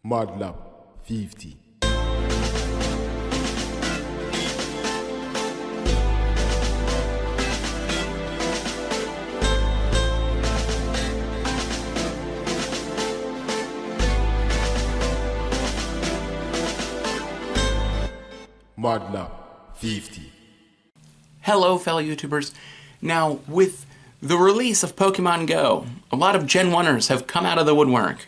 Modlab 50. Modlab 50. Hello, fellow YouTubers. Now, with the release of Pokemon Go, a lot of Gen 1ers have come out of the woodwork.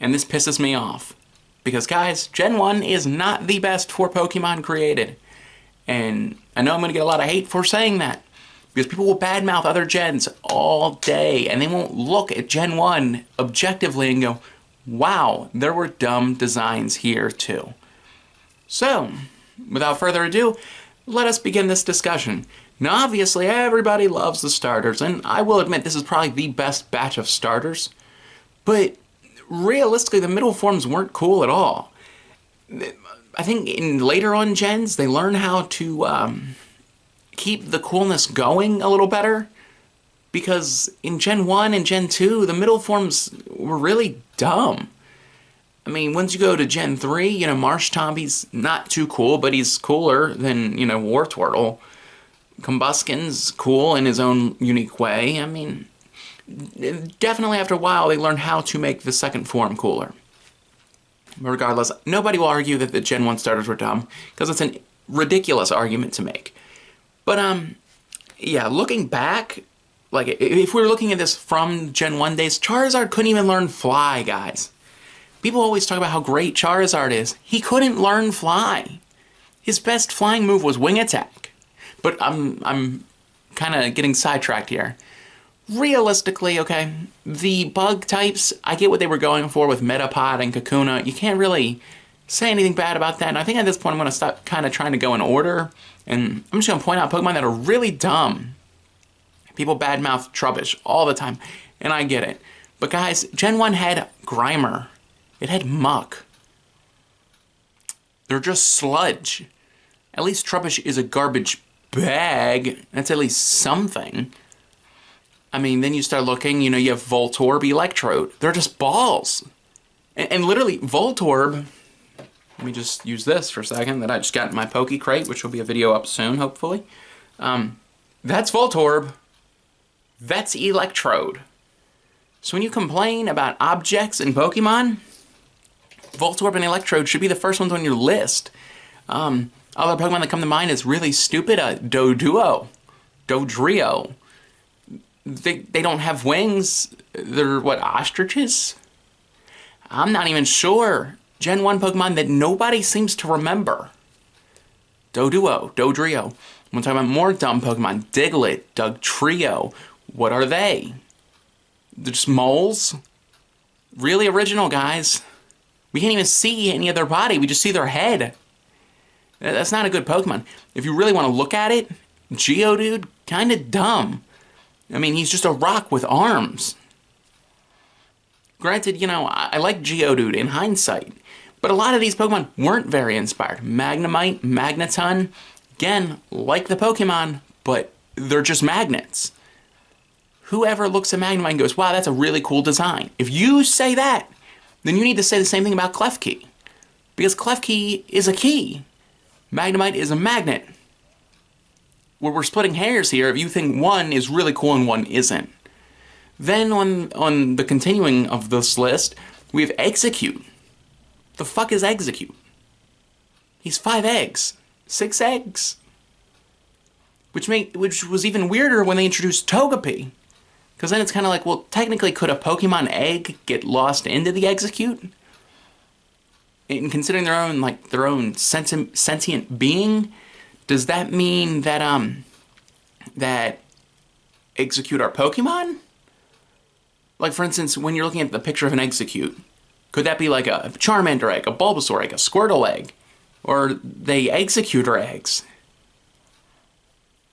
And this pisses me off. Because, guys, Gen 1 is not the best for Pokemon created. And I know I'm going to get a lot of hate for saying that. Because people will badmouth other gens all day. And they won't look at Gen 1 objectively and go, wow, there were dumb designs here too. So, without further ado, let us begin this discussion. Now, obviously, everybody loves the starters, and I will admit this is probably the best batch of starters, but realistically, the middle forms weren't cool at all. I think in later on gens, they learn how to keep the coolness going a little better, because in Gen 1 and Gen 2, the middle forms were really dumb. I mean, once you go to Gen 3, you know, Marsh Tompy's not too cool, but he's cooler than, you know, Wartortle. Combuskin's cool in his own unique way. I mean, definitely after a while, they learn how to make the second form cooler. But regardless, nobody will argue that the Gen 1 starters were dumb, because it's a ridiculous argument to make. But, yeah, looking back, like, if we were looking at this from Gen 1 days, Charizard couldn't even learn Fly, guys. People always talk about how great Charizard is. He couldn't learn Fly. His best flying move was Wing Attack. But I'm kind of getting sidetracked here. Realistically, okay, the bug types, I get what they were going for with Metapod and Kakuna. You can't really say anything bad about that. And I think at this point I'm going to stop kind of trying to go in order. And I'm just going to point out Pokemon that are really dumb. People badmouth Trubbish all the time. And I get it. But guys, Gen 1 had Grimer. It had Muck. They're just sludge. At least Trubbish is a garbage bag. That's at least something. I mean, then you start looking, you know, you have Voltorb, Electrode. They're just balls. And literally, Voltorb, let me just use this for a second, that I just got in my Poke Crate, which will be a video up soon, hopefully. That's Voltorb. That's Electrode. So when you complain about objects in Pokemon, Voltorb and Electrode should be the first ones on your list. Other Pokemon that come to mind is really stupid. Doduo. Dodrio. They don't have wings. They're, what, ostriches? I'm not even sure. Gen 1 Pokemon that nobody seems to remember. Doduo. Dodrio. I'm talking about more dumb Pokemon. Diglett. Dugtrio. What are they? They're just moles? Really original, guys. We can't even see any of their body. We just see their head. That's not a good Pokemon. If you really want to look at it, Geodude, kind of dumb. I mean, he's just a rock with arms. Granted, you know, I like Geodude in hindsight, but a lot of these Pokemon weren't very inspired. Magnemite, Magneton, again, like the Pokemon, but they're just magnets. Whoever looks at Magnemite and goes, wow, that's a really cool design. If you say that, then you need to say the same thing about Klefki. Because Klefki is a key. Magnemite is a magnet. Where we're splitting hairs here if you think one is really cool and one isn't. Then on the continuing of this list, we have Execute. The fuck is Execute? He's 5 eggs. 6 eggs. Which was even weirder when they introduced Togepi. Because then it's kind of like, well, technically, could a Pokemon egg get lost into the Execute? And considering their own sentient being, does that mean that that Execute are Pokemon? Like, for instance, when you're looking at the picture of an Execute, could that be like a Charmander egg, a Bulbasaur egg, a Squirtle egg, or they Executor eggs?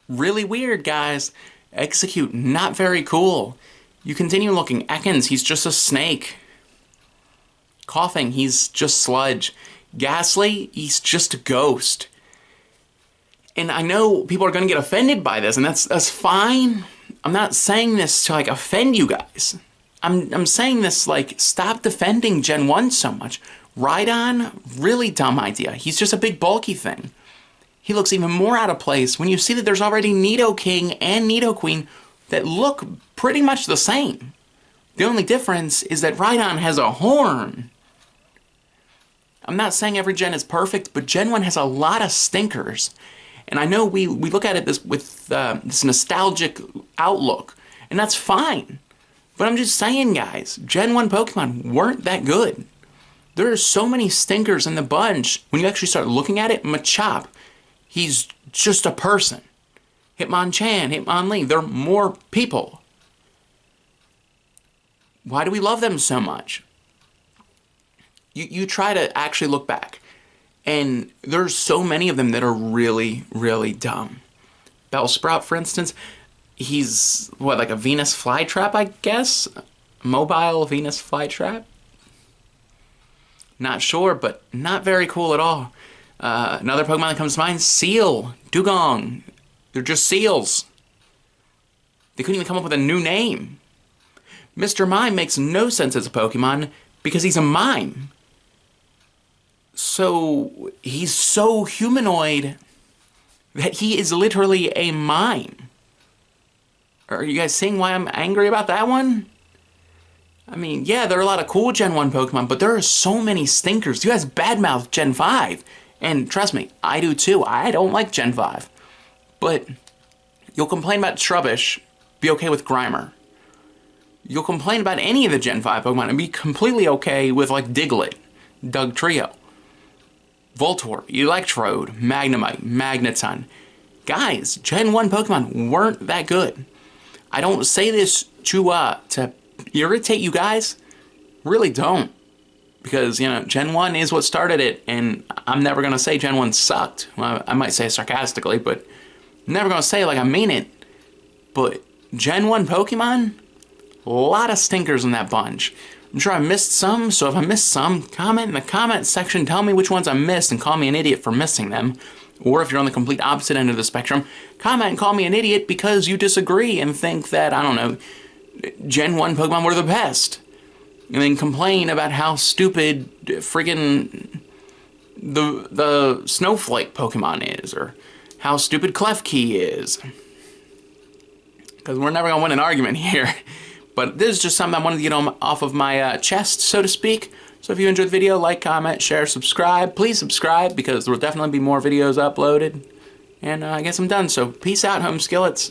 Really weird, guys. Execute, not very cool. You continue looking. Ekans, he's just a snake. Coughing, he's just sludge. Ghastly, he's just a ghost. And I know people are going to get offended by this, and that's fine. I'm not saying this to, like, offend you guys. I'm saying this like, stop defending Gen 1 so much. Rhydon, really dumb idea. He's just a big bulky thing. He looks even more out of place when you see that there's already Nidoking and Nidoqueen that look pretty much the same. The only difference is that Rhydon has a horn. I'm not saying every gen is perfect, but Gen 1 has a lot of stinkers. And I know we look at it with this nostalgic outlook, and that's fine. But I'm just saying, guys, Gen 1 Pokemon weren't that good. There are so many stinkers in the bunch. When you actually start looking at it, Machop, he's just a person. Hitmonchan, Hitmonlee, they're more people. Why do we love them so much? You try to actually look back, and there's so many of them that are really, really dumb. Bellsprout, for instance, he's, what, like a Venus flytrap, I guess? Mobile Venus flytrap? Not sure, but not very cool at all. Another Pokemon that comes to mind, Seal, Dugong. They're just seals. They couldn't even come up with a new name. Mr. Mime makes no sense as a Pokemon because he's a mime. So he's so humanoid that he is literally a mime. Are you guys seeing why I'm angry about that one? I mean, yeah, there are a lot of cool Gen 1 Pokemon, but there are so many stinkers. You guys badmouth Gen 5. And trust me, I do too. I don't like Gen 5. But you'll complain about Trubbish, be okay with Grimer. You'll complain about any of the Gen 5 Pokemon and be completely okay with, like, Diglett, Dugtrio, Voltorb, Electrode, Magnemite, Magneton. Guys, Gen 1 Pokemon weren't that good. I don't say this to irritate you guys. Really don't. Because, you know, Gen 1 is what started it, and I'm never going to say Gen 1 sucked. Well, I might say it sarcastically, but I'm never going to say it like I mean it. But Gen 1 Pokemon, a lot of stinkers in that bunch. I'm sure I missed some, so if I missed some, comment in the comment section, tell me which ones I missed and call me an idiot for missing them. Or if you're on the complete opposite end of the spectrum, comment and call me an idiot because you disagree and think that, I don't know, Gen 1 Pokemon were the best. And then complain about how stupid friggin' the Snowflake Pokemon is, or how stupid Klefki is. Because we're never going to win an argument here. But this is just something I wanted to get off of my chest, so to speak. So if you enjoyed the video, like, comment, share, subscribe. Please subscribe, because there will definitely be more videos uploaded. And I guess I'm done. So peace out, home skillets.